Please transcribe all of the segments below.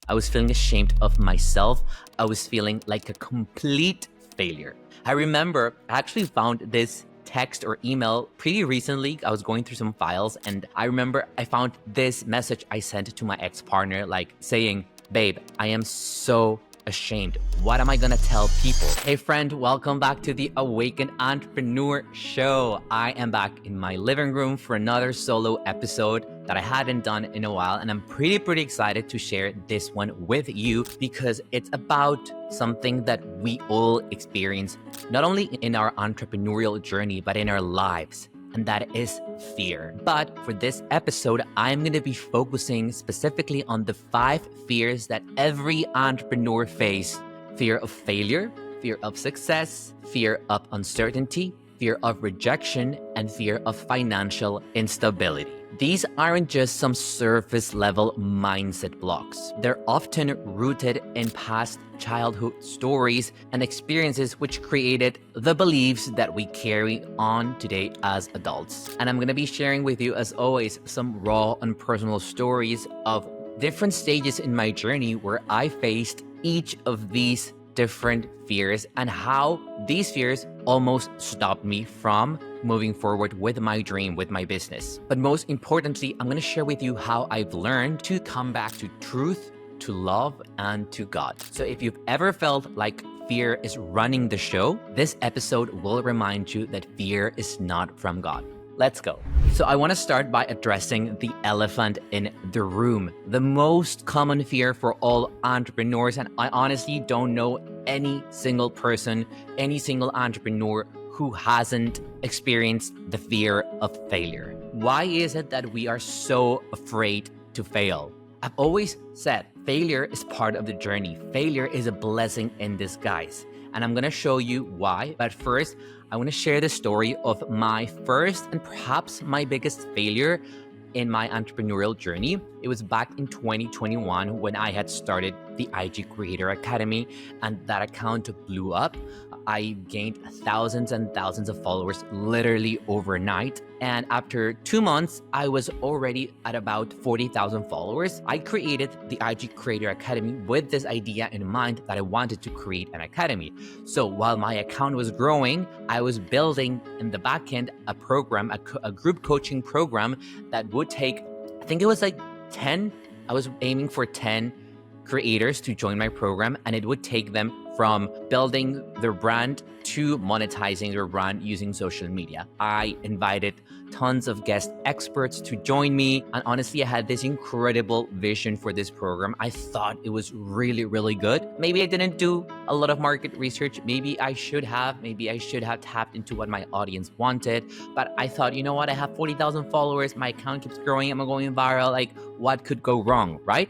I was feeling ashamed of myself. I was feeling like a complete failure. I remember I actually found this text or email pretty recently. I was going through some files and I remember I found this message I sent to my ex-partner, like saying, "Babe, I am so ashamed. What am I gonna tell people?" Hey friend, welcome back to the Awakened Entrepreneur Show. I am back in my living room for another solo episode that I hadn't done in a while, and I'm pretty excited to share this one with you because it's about something that we all experience, not only in our entrepreneurial journey, but in our lives. And that is fear. But for this episode, I'm going to be focusing specifically on the 5 fears that every entrepreneur faces. Fear of failure, fear of success, fear of uncertainty, fear of rejection, and fear of financial instability. These aren't just some surface level mindset blocks. They're often rooted in past childhood stories and experiences which created the beliefs that we carry on today as adults. And I'm going to be sharing with you, as always, some raw and personal stories of different stages in my journey where I faced each of these different fears and how these fears almost stopped me from moving forward with my dream, with my business. But most importantly, I'm going to share with you how I've learned to come back to truth, to love, and to God. So if you've ever felt like fear is running the show, this episode will remind you that fear is not from God. Let's go. So I want to start by addressing the elephant in the room, the most common fear for all entrepreneurs. And I honestly don't know any single person, any single entrepreneur who hasn't experienced the fear of failure. Why is it that we are so afraid to fail? I've always said failure is part of the journey. Failure is a blessing in disguise. And I'm going to show you why. But first, I want to share the story of my first and perhaps my biggest failure in my entrepreneurial journey. It was back in 2021 when I had started the IG Creator Academy, and that account blew up. I gained thousands and thousands of followers literally overnight. And after 2 months, I was already at about 40,000 followers. I created the IG Creator Academy with this idea in mind that I wanted to create an academy. So while my account was growing, I was building in the back end a program, a group coaching program that would take, I think it was like 10, I was aiming for 10 creators to join my program, and it would take them from building their brand to monetizing their brand using social media. I invited tons of guest experts to join me, and honestly, I had this incredible vision for this program. I thought it was really good. Maybe I didn't do a lot of market research. Maybe I should have tapped into what my audience wanted. But I thought, you know what? I have 40,000 followers. My account keeps growing. I'm going viral. Like, what could go wrong, right?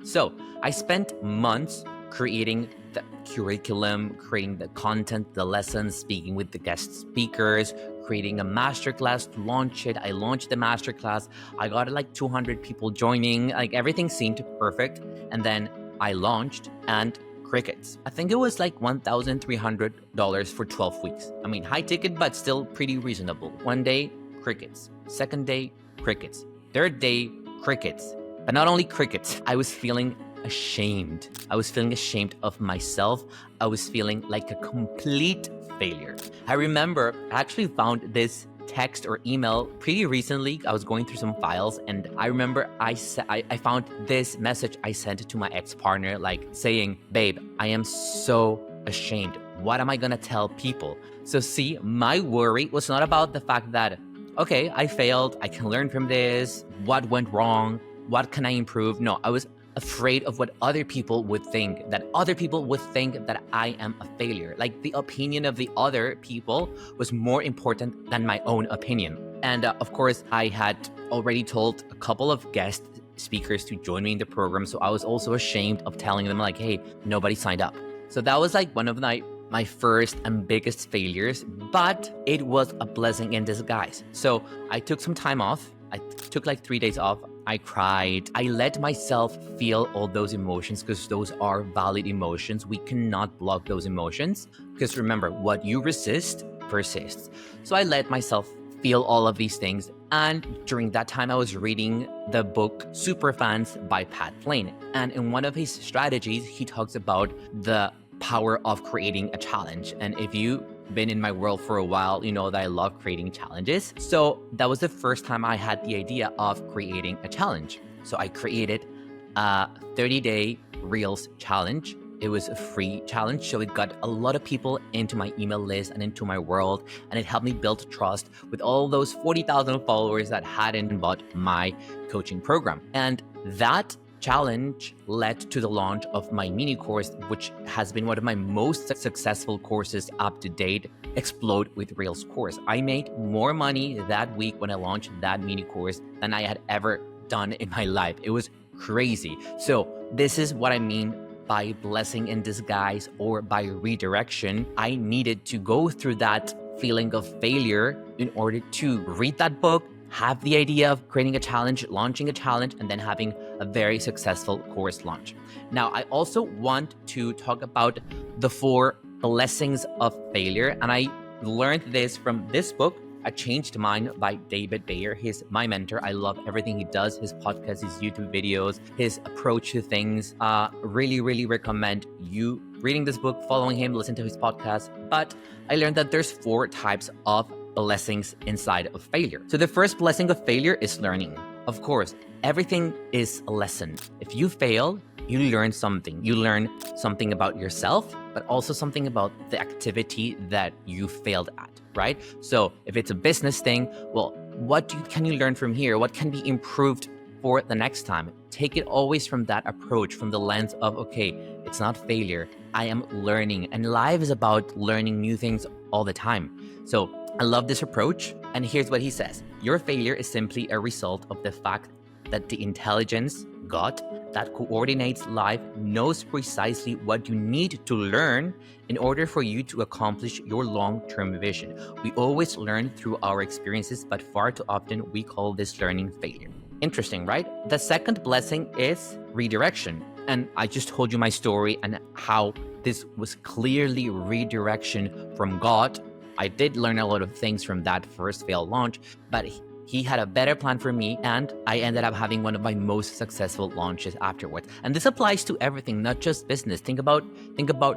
So I spent months creating the curriculum, creating the content, the lessons, speaking with the guest speakers, creating a masterclass to launch it. I launched the masterclass. I got like 200 people joining. Like, everything seemed perfect. And then I launched, and crickets. I think it was like $1,300 for 12 weeks. I mean, high ticket, but still pretty reasonable. One day, crickets. Second day, crickets. Third day, crickets. But not only crickets, I was feeling ashamed. I was feeling ashamed of myself. I was feeling like a complete failure. I remember I actually found this text or email pretty recently. I was going through some files, and I remember I found this message I sent to my ex-partner, like saying, "Babe, I am so ashamed. What am I gonna tell people?" So see, my worry was not about the fact that, okay, I failed, I can learn from this, what went wrong, what can I improve? No, I was afraid of what other people would think, that other people would think that I am a failure. Like, the opinion of the other people was more important than my own opinion. And of course, I had already told a couple of guest speakers to join me in the program. So I was also ashamed of telling them, like, hey, nobody signed up. So that was like one of my first and biggest failures, but it was a blessing in disguise. So I took some time off. I took like 3 days off. I cried. I let myself feel all those emotions because those are valid emotions. We cannot block those emotions because remember, what you resist persists. So I let myself feel all of these things. And during that time, I was reading the book Superfans by Pat Flynn. And in one of his strategies, he talks about the power of creating a challenge. And if you've been in my world for a while, you know that I love creating challenges. So that was the first time I had the idea of creating a challenge. So I created a 30-day Reels challenge. It was a free challenge, so it got a lot of people into my email list and into my world, and it helped me build trust with all those 40,000 followers that hadn't bought my coaching program. And that challenge led to the launch of my mini course, which has been one of my most successful courses up to date, Explode with Reels course. I made more money that week when I launched that mini course than I had ever done in my life. It was crazy. So this is what I mean by blessing in disguise or by redirection. I needed to go through that feeling of failure in order to read that book, have the idea of creating a challenge, launching a challenge, and then having a very successful course launch. Now, I also want to talk about the 4 blessings of failure. And I learned this from this book, A Changed Mind by David Bayer. He's my mentor. I love everything he does, his podcast, his YouTube videos, his approach to things. Really recommend you reading this book, following him, listen to his podcast. But I learned that there's 4 types of blessings inside of failure. So the first blessing of failure is learning. Of course, everything is a lesson. If you fail, you learn something. You learn something about yourself, but also something about the activity that you failed at, right? So if it's a business thing, well, what can you learn from here? What can be improved for the next time? Take it always from that approach, from the lens of, okay, it's not failure. I am learning, and life is about learning new things all the time. So I love this approach. And here's what he says. Your failure is simply a result of the fact that the intelligence, God, that coordinates life knows precisely what you need to learn in order for you to accomplish your long-term vision. We always learn through our experiences, but far too often we call this learning failure. Interesting, right? The second blessing is redirection. And I just told you my story and how this was clearly redirection from God. I did learn a lot of things from that first failed launch, but he had a better plan for me, and I ended up having one of my most successful launches afterwards. And this applies to everything, not just business. Think about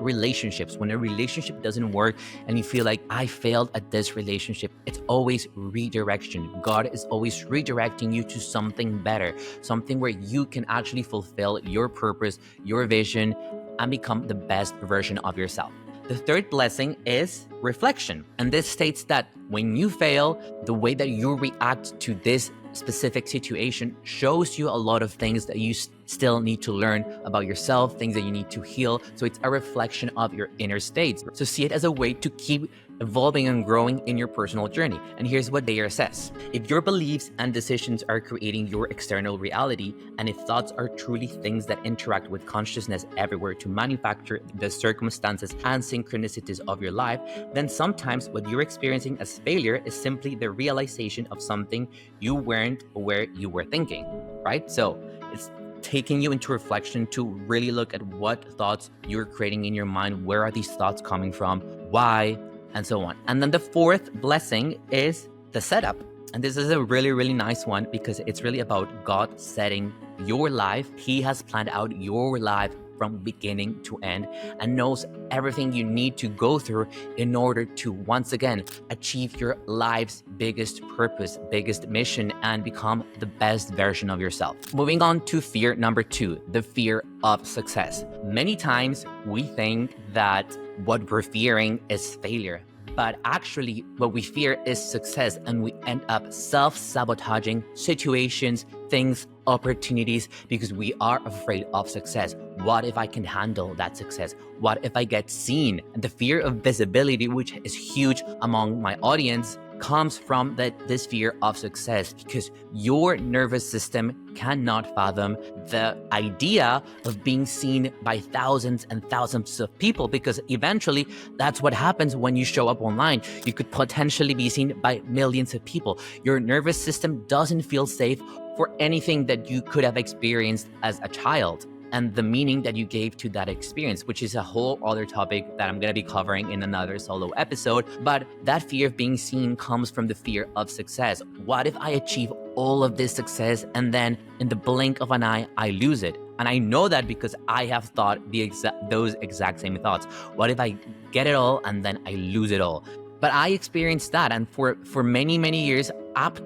relationships. When a relationship doesn't work and you feel like I failed at this relationship, it's always redirection. God is always redirecting you to something better, something where you can actually fulfill your purpose, your vision, and become the best version of yourself. The third blessing is reflection. And this states that when you fail, the way that you react to this specific situation shows you a lot of things that you still need to learn about yourself, things that you need to heal. So it's a reflection of your inner states. So see it as a way to keep evolving and growing in your personal journey. And here's what Bayer says. If your beliefs and decisions are creating your external reality, and if thoughts are truly things that interact with consciousness everywhere to manufacture the circumstances and synchronicities of your life, then sometimes what you're experiencing as failure is simply the realization of something you weren't aware you were thinking, right? So it's taking you into reflection to really look at what thoughts you're creating in your mind. Where are these thoughts coming from? Why? And so on. And then the fourth blessing is the setup. And this is a really nice one because it's really about God setting your life. He has planned out your life from beginning to end and knows everything you need to go through in order to once again achieve your life's biggest purpose, biggest mission, and become the best version of yourself. Moving on to fear number 2, the fear of success. Many times we think that what we're fearing is failure, but actually what we fear is success, and we end up self-sabotaging situations, things, opportunities because we are afraid of success. What if I can handle that success? What if I get seen? And the fear of visibility, which is huge among my audience, comes from this fear of success because your nervous system cannot fathom the idea of being seen by thousands and thousands of people, because eventually that's what happens when you show up online. You could potentially be seen by millions of people. Your nervous system doesn't feel safe for anything that you could have experienced as a child. and the meaning that you gave to that experience, which is a whole other topic that I'm going to be covering in another solo episode. But that fear of being seen comes from the fear of success. What if I achieve all of this success and then in the blink of an eye, I lose it? And I know that because I have thought those exact same thoughts. What if I get it all and then I lose it all? But I experienced that. And for many, many years, up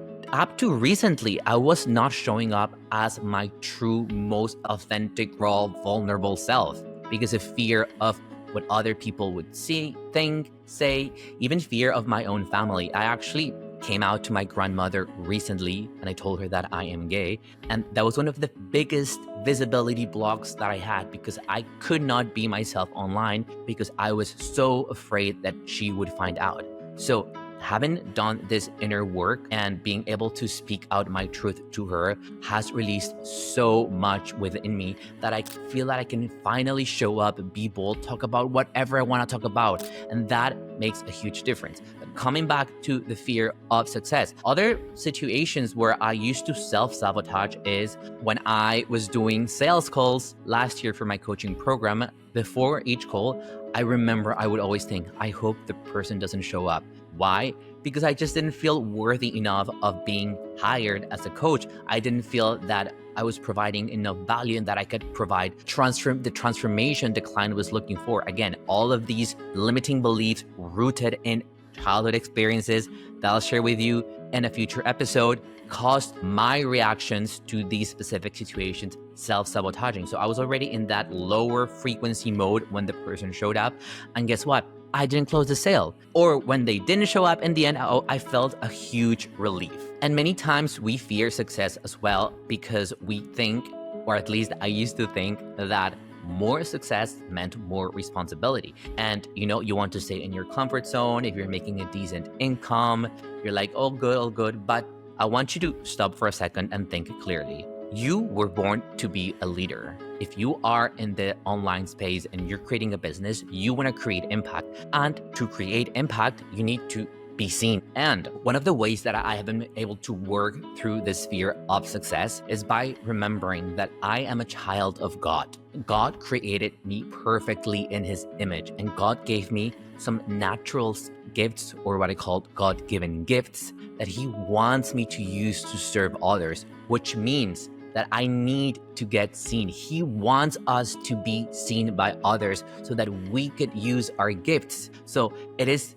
to recently, I was not showing up as my true, most authentic, raw, vulnerable self because of fear of what other people would see, think, say, even fear of my own family. I actually came out to my grandmother recently and I told her that I am gay. And that was one of the biggest visibility blocks that I had because I could not be myself online because I was so afraid that she would find out. So having done this inner work and being able to speak out my truth to her has released so much within me that I feel that I can finally show up, be bold, talk about whatever I want to talk about. And that makes a huge difference. But coming back to the fear of success, other situations where I used to self-sabotage is when I was doing sales calls last year for my coaching program. Before each call, I remember I would always think, I hope the person doesn't show up. Why? Because I just didn't feel worthy enough of being hired as a coach. I didn't feel that I was providing enough value and that I could provide the transformation the client was looking for. Again, all of these limiting beliefs rooted in childhood experiences that I'll share with you in a future episode caused my reactions to these specific situations self-sabotaging. So I was already in that lower frequency mode when the person showed up. And guess what? I didn't close the sale. Or when they didn't show up in the end, I felt a huge relief. And many times we fear success as well because we think, or at least I used to think, that more success meant more responsibility. And you want to stay in your comfort zone. If you're making a decent income, you're like, all good. But I want you to stop for a second and think clearly. You were born to be a leader. If you are in the online space and you're creating a business, you want to create impact. And to create impact, you need to be seen. And one of the ways that I have been able to work through this fear of success is by remembering that I am a child of God. God created me perfectly in his image, and God gave me some natural gifts, or what I call God-given gifts, that he wants me to use to serve others, which means that I need to get seen. He wants us to be seen by others so that we could use our gifts. So it is,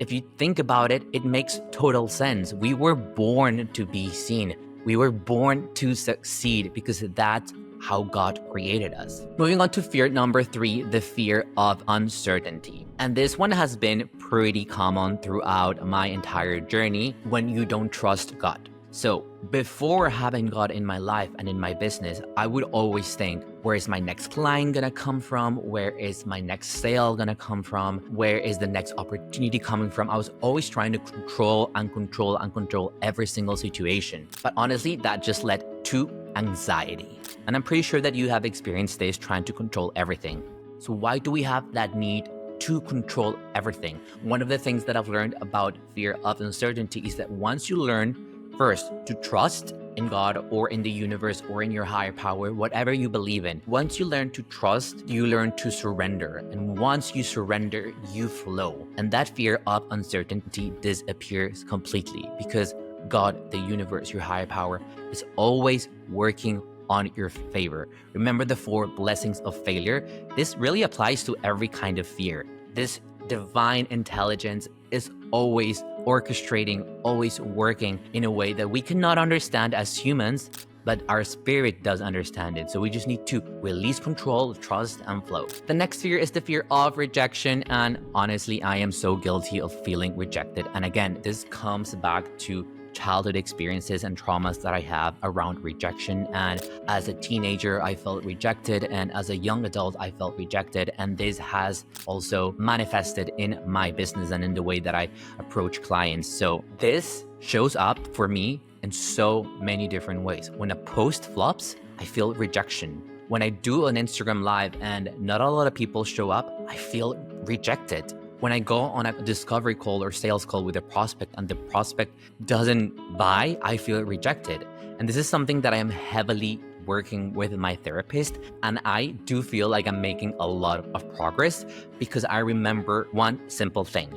if you think about it, it makes total sense. We were born to be seen. We were born to succeed because that's how God created us. Moving on to fear number 3, the fear of uncertainty. And this one has been pretty common throughout my entire journey when you don't trust God. So before having God in my life and in my business, I would always think, where is my next client gonna come from? Where is my next sale gonna come from? Where is the next opportunity coming from? I was always trying to control every single situation. But honestly, that just led to anxiety. And I'm pretty sure that you have experienced this, trying to control everything. So why do we have that need to control everything? One of the things that I've learned about fear of uncertainty is that once you learn first to trust in God or in the universe or in your higher power, whatever you believe in. Once you learn to trust, you learn to surrender. And once you surrender, you flow. And that fear of uncertainty disappears completely because God, the universe, your higher power, is always working on your favor. Remember the 4 blessings of failure? This really applies to every kind of fear. This divine intelligence is always orchestrating, always working in a way that we cannot understand as humans, but our spirit does understand it. So we just need to release control, trust, and flow. The next fear is the fear of rejection. And honestly, I am so guilty of feeling rejected. And again, this comes back to childhood experiences and traumas that I have around rejection. And as a teenager, I felt rejected. And as a young adult, I felt rejected. And this has also manifested in my business and in the way that I approach clients. So this shows up for me in so many different ways. When a post flops, I feel rejection. When I do an Instagram live and not a lot of people show up, I feel rejected. When I go on a discovery call or sales call with a prospect and the prospect doesn't buy, I feel rejected. And this is something that I am heavily working with my therapist, and I do feel like I'm making a lot of progress because I remember one simple thing.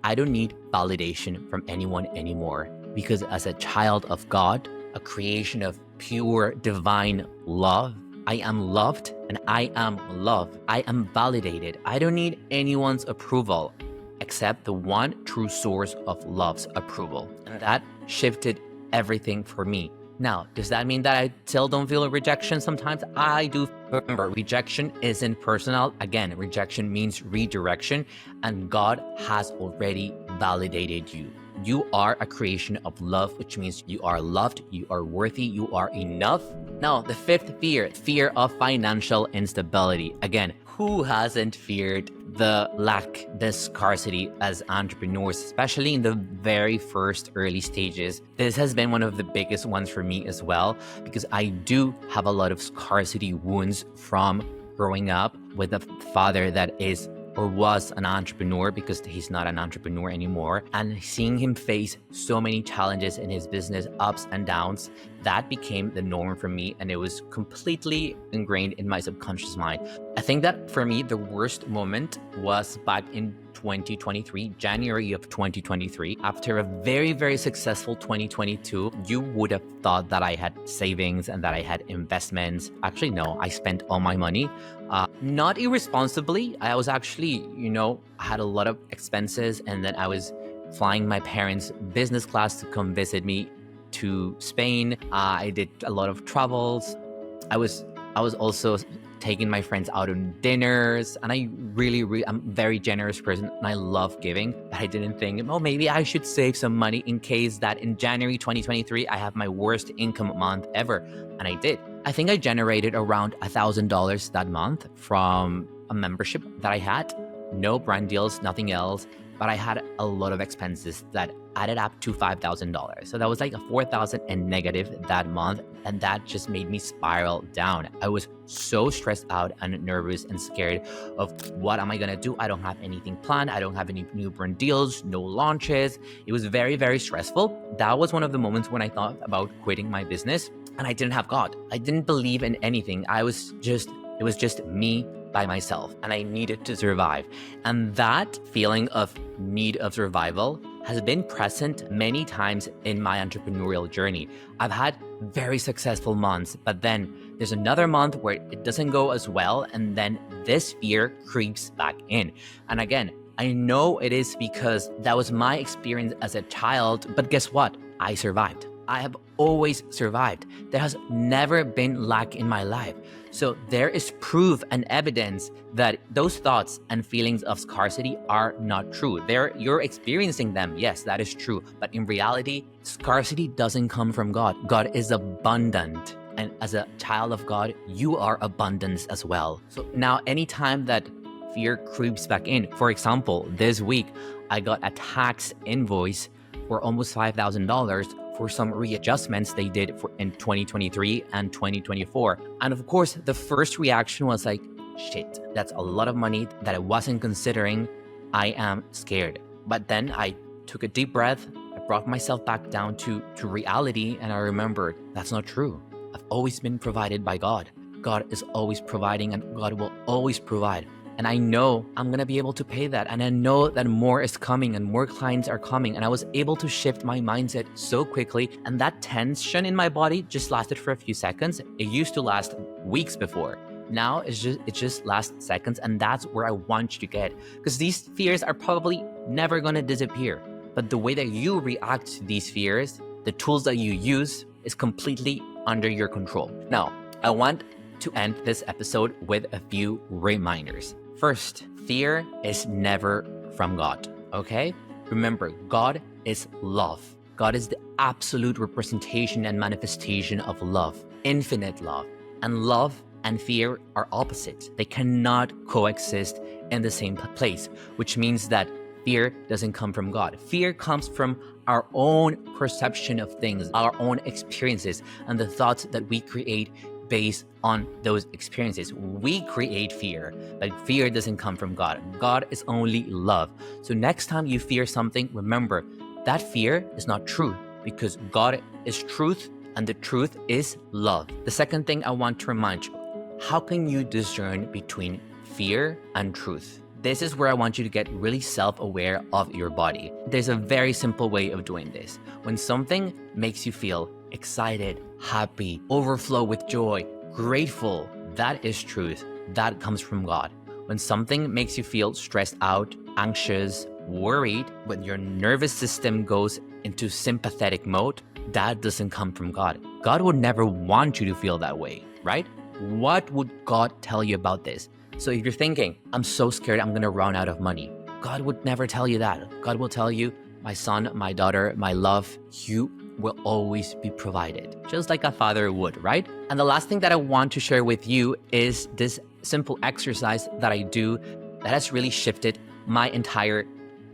I don't need validation from anyone anymore, because as a child of God, a creation of pure divine love, I am loved and I am loved. I am validated. I don't need anyone's approval except the one true source of love's approval. And that shifted everything for me. Now, does that mean that I still don't feel rejection sometimes? I do. Remember, rejection isn't personal. Again, rejection means redirection, and God has already validated you. You are a creation of love, which means you are loved, you are worthy, you are enough. Now, the fifth fear of financial instability. Again, who hasn't feared the lack, the scarcity as entrepreneurs, especially in the very first early stages? This has been one of the biggest ones for me as well, because I do have a lot of scarcity wounds from growing up with a father that is or was an entrepreneur, because he's not an entrepreneur anymore, and seeing him face so many challenges in his business, ups and downs, that became the norm for me, and it was completely ingrained in my subconscious mind. I think that for me, the worst moment was back in 2023, January of 2023. After a very, very successful 2022, you would have thought that I had savings and that I had investments. Actually, no, I spent all my money. Not irresponsibly. I was actually, I had a lot of expenses, and then I was flying my parents business class to come visit me to Spain. I did a lot of travels. I was also taking my friends out on dinners, and I'm a very generous person, and I love giving. But I didn't think, maybe I should save some money in case that in January 2023, I have my worst income month ever. And I did. I think I generated around $1,000 that month from a membership that I had. No brand deals, nothing else. But I had a lot of expenses that added up to $5,000. So that was like a $4,000 and negative that month. And that just made me spiral down. I was so stressed out and nervous and scared of what am I going to do? I don't have anything planned. I don't have any new brand deals, no launches. It was very, very stressful. That was one of the moments when I thought about quitting my business, and I didn't have God. I didn't believe in anything. It was just me by myself, and I needed to survive. And that feeling of need of survival has been present many times in my entrepreneurial journey. I've had very successful months, but then there's another month where it doesn't go as well, and then this fear creeps back in. And again, I know it is because that was my experience as a child, but guess what? I survived. I have always survived. There has never been lack in my life. So there is proof and evidence that those thoughts and feelings of scarcity are not true. You're experiencing them. Yes, that is true. But in reality, scarcity doesn't come from God. God is abundant. And as a child of God, you are abundance as well. So now anytime that fear creeps back in, for example, this week, I got a tax invoice for almost $5,000 for some readjustments they did in 2023 and 2024. And of course, the first reaction was like, shit, that's a lot of money that I wasn't considering. I am scared. But then I took a deep breath. I brought myself back down to reality, and I remembered that's not true. I've always been provided by God. God is always providing, and God will always provide. And I know I'm going to be able to pay that. And I know that more is coming and more clients are coming. And I was able to shift my mindset so quickly. And that tension in my body just lasted for a few seconds. It used to last weeks before. Now it just lasts seconds. And that's where I want you to get. Because these fears are probably never going to disappear. But the way that you react to these fears, the tools that you use, is completely under your control. Now, I want to end this episode with a few reminders. First, fear is never from God, okay? Remember, God is love. God is the absolute representation and manifestation of love, infinite love. And love and fear are opposites. They cannot coexist in the same place, which means that fear doesn't come from God. Fear comes from our own perception of things, our own experiences, and the thoughts that we create based on those experiences. We create fear, but fear doesn't come from God. God is only love. So next time you fear something, remember that fear is not true, because God is truth and the truth is love. The second thing I want to remind you, how can you discern between fear and truth? This is where I want you to get really self-aware of your body. There's a very simple way of doing this. When something makes you feel excited, happy, overflow with joy, grateful, that is truth. That comes from God. When something makes you feel stressed out, anxious, worried, when your nervous system goes into sympathetic mode, that doesn't come from God. God would never want you to feel that way, right? What would God tell you about this? So if you're thinking, I'm so scared I'm going to run out of money, God would never tell you that. God will tell you, my son, my daughter, my love, you will always be provided, just like a father would, right? And the last thing that I want to share with you is this simple exercise that I do that has really shifted my entire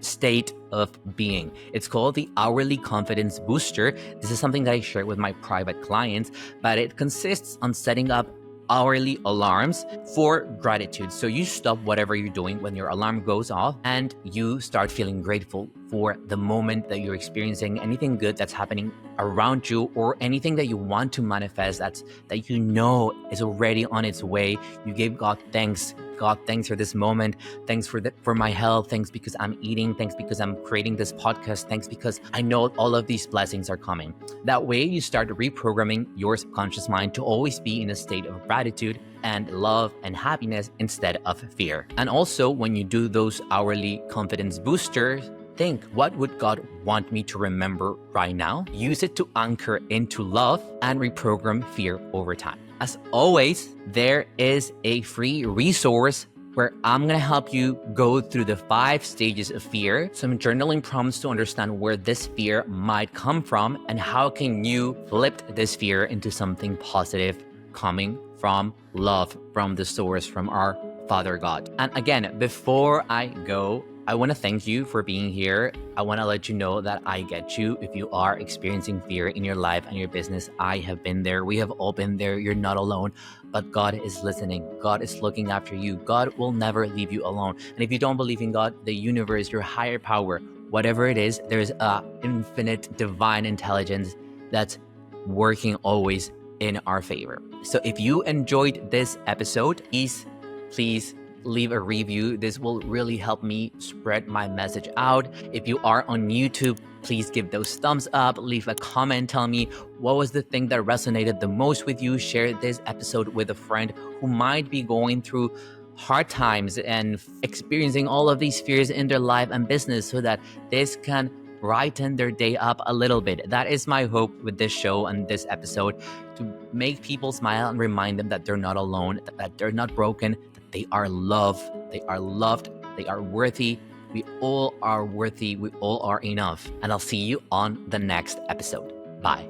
state of being. It's called the Hourly Confidence Booster. This is something that I share with my private clients, but it consists on setting up hourly alarms for gratitude. So you stop whatever you're doing when your alarm goes off and you start feeling grateful for the moment that you're experiencing, anything good that's happening around you, or anything that you want to manifest that you know is already on its way. You gave God thanks. God, thanks for this moment. Thanks for my health. Thanks because I'm eating. Thanks because I'm creating this podcast. Thanks because I know all of these blessings are coming. That way you start reprogramming your subconscious mind to always be in a state of gratitude and love and happiness instead of fear. And also when you do those hourly confidence boosters, think, what would God want me to remember right now? Use it to anchor into love and reprogram fear over time. As always, there is a free resource where I'm going to help you go through the 5 stages of fear, some journaling prompts to understand where this fear might come from and how can you flip this fear into something positive coming from love, from the source, from our Father God. And again, before I go, I want to thank you for being here. I want to let you know that I get you. If you are experiencing fear in your life and your business, I have been there. We have all been there. You're not alone, but God is listening. God is looking after you. God will never leave you alone. And if you don't believe in God, the universe, your higher power, whatever it is, there's an infinite divine intelligence that's working always in our favor. So if you enjoyed this episode, please leave a review. This will really help me spread my message out. If you are on YouTube, please give those thumbs up, leave a comment, tell me what was the thing that resonated the most with you. Share this episode with a friend who might be going through hard times and experiencing all of these fears in their life and business so that this can brighten their day up a little bit. That is my hope with this show and this episode, to make people smile and remind them that they're not alone, that they're not broken, that they are loved, they are worthy. We all are worthy, we all are enough. And I'll see you on the next episode. Bye.